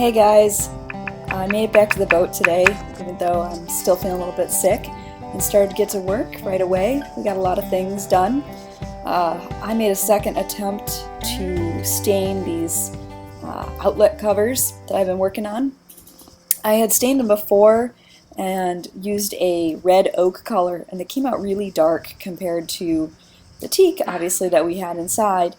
Hey guys, I made it back to the boat today, even though I'm still feeling a little bit sick, and started to get to work right away. We got a lot of things done. I made a second attempt to stain these outlet covers that I've been working on. I had stained them before and used a red oak color, and they came out really dark compared to the teak, obviously, that we had inside.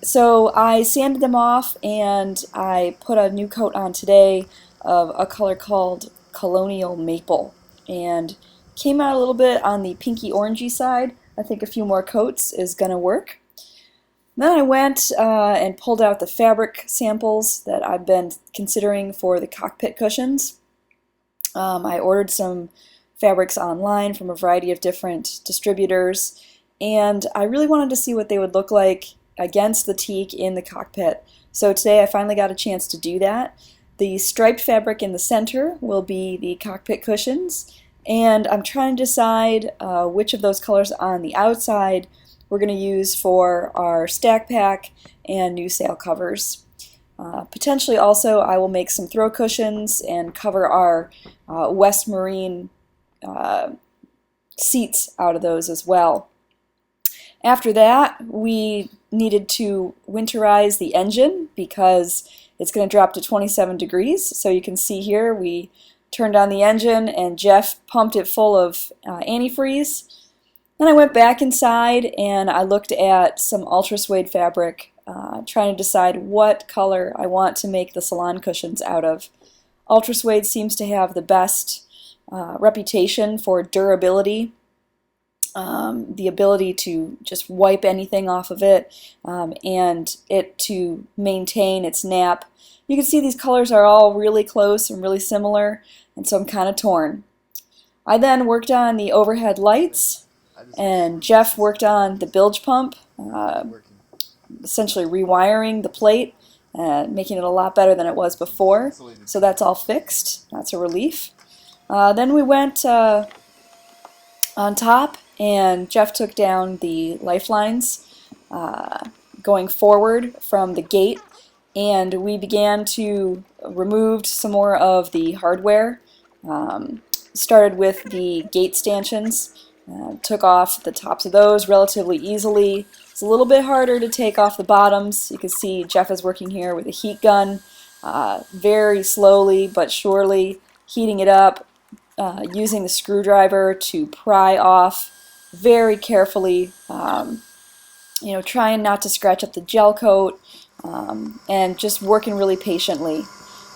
So I sanded them off and I put a new coat on today of a color called Colonial Maple, and came out a little bit on the pinky orangey side. I think a few more coats is gonna work. Then I went and pulled out the fabric samples that I've been considering for the cockpit cushions. I ordered some fabrics online from a variety of different distributors, and I really wanted to see what they would look like against the teak in the cockpit. So today I finally got a chance to do that. The striped fabric in the center will be the cockpit cushions, and I'm trying to decide which of those colors on the outside we're going to use for our stack pack and new sail covers. Potentially also I will make some throw cushions and cover our West Marine seats out of those as well. After that, we needed to winterize the engine because it's going to drop to 27 degrees. So you can see here we turned on the engine and Jeff pumped it full of antifreeze. Then I went back inside and I looked at some ultra suede fabric, trying to decide what color I want to make the salon cushions out of. Ultra suede seems to have the best reputation for durability. The ability to just wipe anything off of it, and it to maintain its nap. You can see these colors are all really close and really similar, and so I'm kind of torn. I then worked on the overhead lights, and Jeff worked on the bilge pump, essentially rewiring the plate, making it a lot better than it was before. So that's all fixed. That's a relief. Then we went on top, and Jeff took down the lifelines going forward from the gate, and we began to remove some more of the hardware. Started with the gate stanchions, took off the tops of those relatively easily. It's a little bit harder to take off the bottoms. You can see Jeff is working here with a heat gun, very slowly but surely heating it up, using the screwdriver to pry off very carefully, trying not to scratch up the gel coat, and just working really patiently.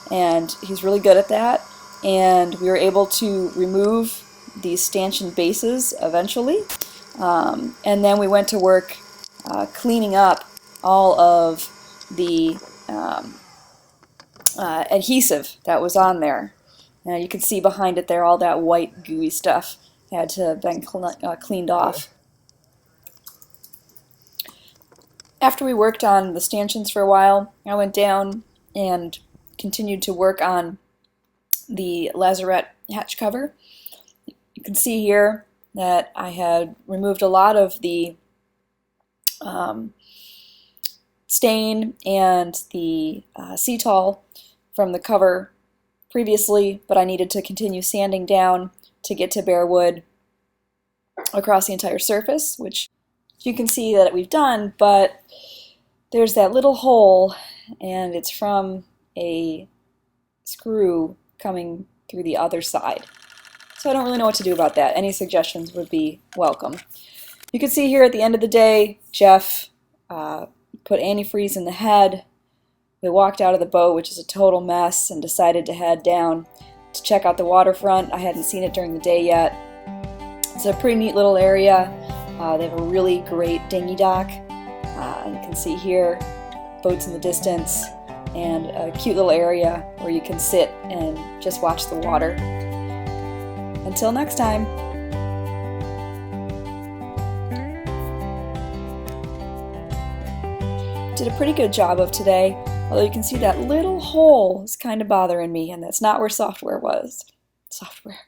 And he's really good at that. And we were able to remove these stanchion bases eventually. And then we went to work cleaning up all of the adhesive that was on there. Now you can see behind it there all that white gooey stuff had to have been cleaned off. After we worked on the stanchions for a while, I went down and continued to work on the lazarette hatch cover. You can see here that I had removed a lot of the stain and the acetal from the cover previously, but I needed to continue sanding down to get to bare wood across the entire surface, which you can see that we've done, but there's that little hole, and it's from a screw coming through the other side. So I don't really know what to do about that. Any suggestions would be welcome. You can see here at the end of the day, Jeff put antifreeze in the head. We walked out of the boat, which is a total mess, and decided to head down to check out the waterfront. I hadn't seen it during the day yet. It's a pretty neat little area. They have a really great dinghy dock. You can see here boats in the distance, and a cute little area where you can sit and just watch the water. Until next time. Did a pretty good job of today, although you can see that little hole is kind of bothering me, and that's not where software was. Software.